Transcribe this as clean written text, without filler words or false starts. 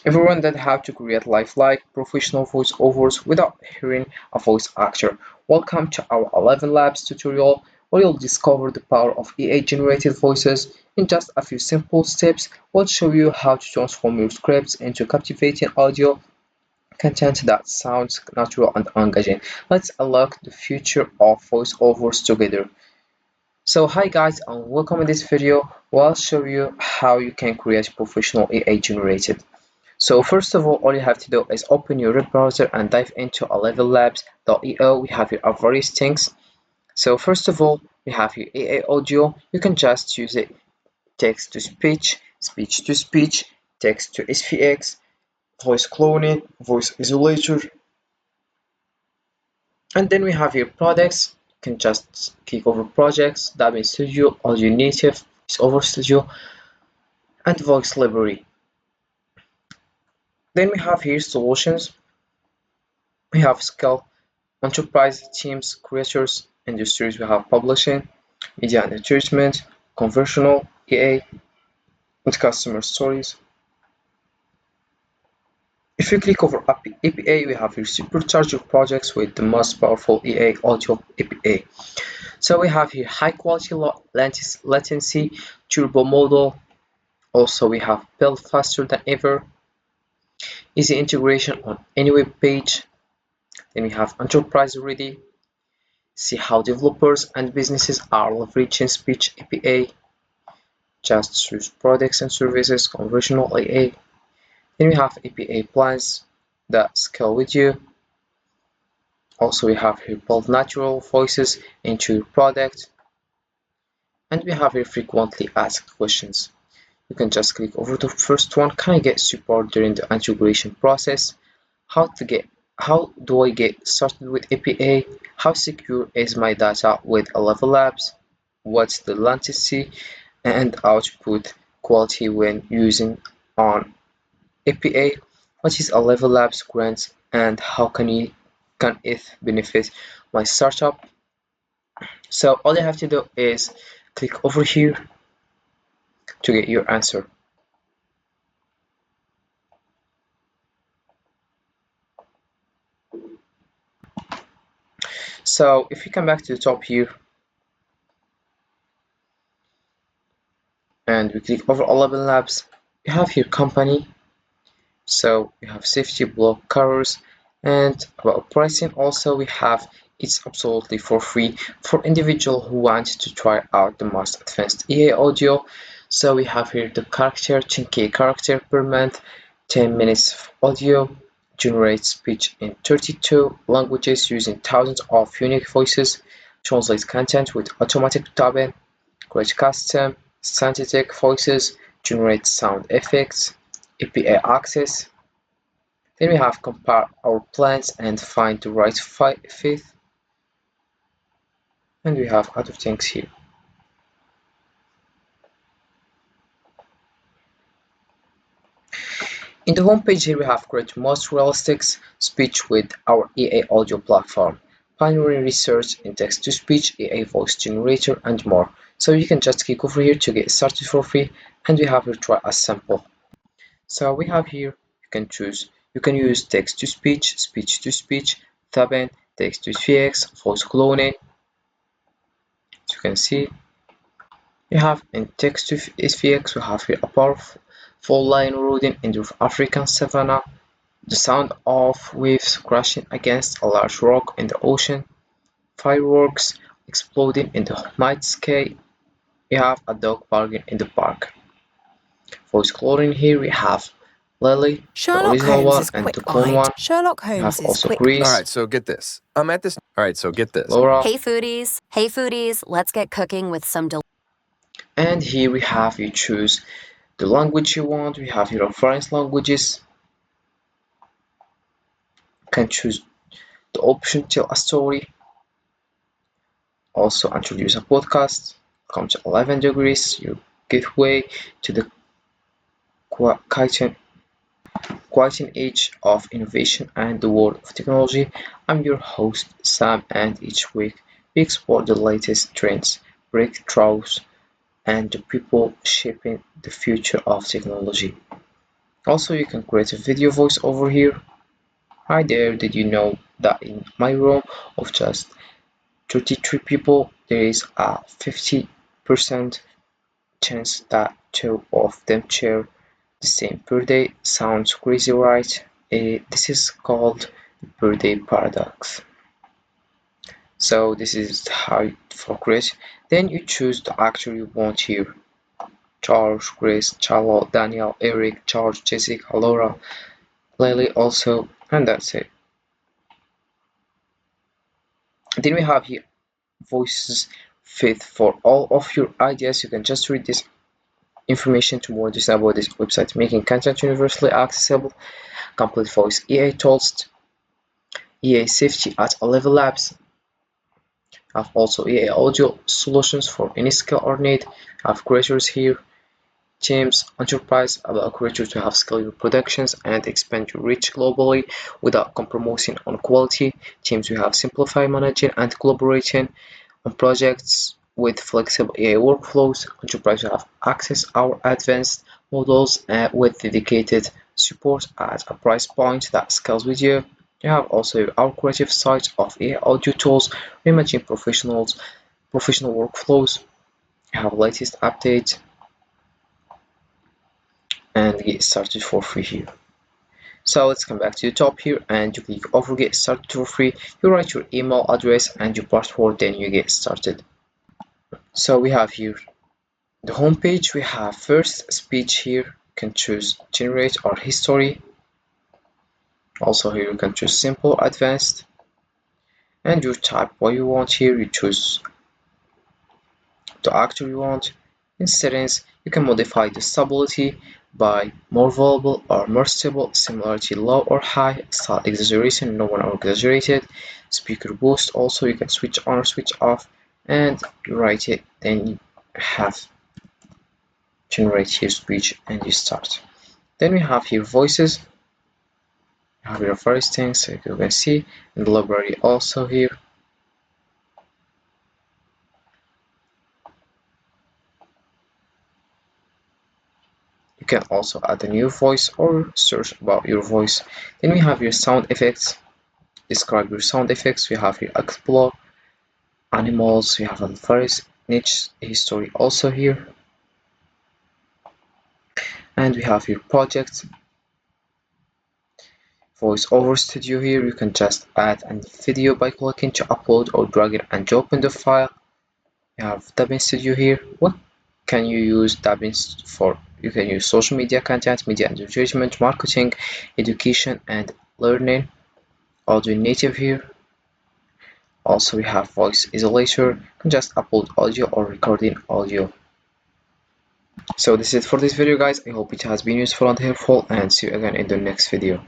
Everyone that how to create lifelike professional voiceovers without hearing a voice actor. Welcome to our 11 Labs tutorial where you'll discover the power of AI generated voices. In just a few simple steps, we'll show you how to transform your scripts into captivating audio content that sounds natural and engaging. Let's unlock the future of voiceovers together. So hi guys and welcome in this video where I'll show you how you can create professional AI generated. So first of all you have to do is open your web browser and dive into ElevenLabs.io. We have here various things. So first of all, we have here AI audio. You can just use it text to speech to speech, text to SVX, voice cloning, voice isolator, and then we have here products. You can just click over projects, Dubbing Studio, Audio Native, VoiceOver Studio, and Voice Library. Then we have here solutions. We have skill, enterprise teams, creators, industries. We have publishing, media and entertainment, conversational, EA, and customer stories. If you click over APA, we have here supercharge your projects with the most powerful EA audio APA. So we have here high quality latency, turbo model. Also we have build faster than ever, easy integration on any web page. Then we have enterprise ready. See how developers and businesses are leveraging speech APA. Just choose products and services, conversational AA. Then we have APA plans that scale with you. Also we have here build natural voices into your product. And we have here frequently asked questions. You can just click over the first one. Can I get support during the integration process? How do I get started with APA? How secure is my data with ElevenLabs? What's the latency and output quality when using on APA? What is ElevenLabs grants and how can it benefit my startup? So all you have to do is click over here to get your answer. So if you come back to the top here and we click over ElevenLabs, you have here company. So we have safety block covers, and about pricing also we have it's absolutely for free for individual who want to try out the most advanced EA audio. So we have here the character 10k character per month, 10 minutes of audio, generate speech in 32 languages using thousands of unique voices, translate content with automatic dubbing, create custom synthetic voices, generate sound effects, API access. Then we have compare our plans and find the right fit. And we have other things here. In the home page here we have create most realistic speech with our EA audio platform, pioneering research in text-to-speech, EA voice generator, and more. So you can just click over here to get started for free, and we have here try a sample. So we have here you can use text-to-speech, speech-to-speech, dubbing, text-to-VX, voice cloning. As you can see, we have in text-to-SVX we have here a powerful line routing in the African savanna, the sound of waves crashing against a large rock in the ocean, fireworks exploding in the night sky. We have a dog barking in the park. Voice cloning here we have Lily, the Sherlock original Holmes one, is and the clone one. quick-eyed. Sherlock We have Holmes is also quick. Chris, All right, so get this. Laura, Hey foodies, let's get cooking with some and here we have you choose the language you want. We have your reference languages. You can choose the option tell a story. Also introduce a podcast. Come to 11 degrees, your gateway to the quieting age of innovation and the world of technology. I'm your host Sam, and each week we explore the latest trends, breakthroughs, and the people shaping the future of technology. Also, you can create a video voice over here. Hi there, did you know that in my room of just 33 people, there is a 50% chance that two of them share the same birthday? Sounds crazy, right? This is called the birthday paradox. So this is how you create. Then you choose the actor you want here. Charles, Grace, Charlotte, Daniel, Eric, George, Jessica, Laura, Lily also, and that's it. Then we have here voices fit for all of your ideas. You can just read this information to more detail about this website. Making content universally accessible, complete voice EA tools, EA safety at ElevenLabs. Have also EA audio solutions for any skill or need. Have creators here. Teams, enterprise allow creators to have scalable productions and expand your reach globally without compromising on quality. Teams, we have simplify managing and collaborating on projects with flexible AI workflows. Enterprise, we have access our advanced models with dedicated support at a price point that scales with you. You have also our creative site of AI audio tools, reimaging professional workflows. You have latest updates and get started for free here. So let's come back to the top here and you click over get started for free. You write your email address and your password, then you get started. So we have here the home page. We have first speech here. You can choose generate or history. Also here you can choose simple, advanced, and you type what you want here. You choose the actor you want. In settings, you can modify the stability by more variable or more stable, similarity low or high, style exaggeration, no one or exaggerated, speaker boost. Also, you can switch on or switch off, and you write it. Then you have generate your speech, and you start. Then we have here voices. You have your first thing, so you can see in the library also here. You can also add a new voice or search about your voice. Then we have your sound effects. Describe your sound effects. We have here explore, animals. We have a forest, niche, history also here. And we have your project, voiceover studio here. You can just add a video by clicking to upload or drag it and open the file. You have dubbing studio here. What can you use dubbing for? You can use social media content, media entertainment, marketing, education, and learning. Audio native here. Also, we have voice isolator. You can just upload audio or recording audio. So this is it for this video, guys. I hope it has been useful and helpful, and see you again in the next video.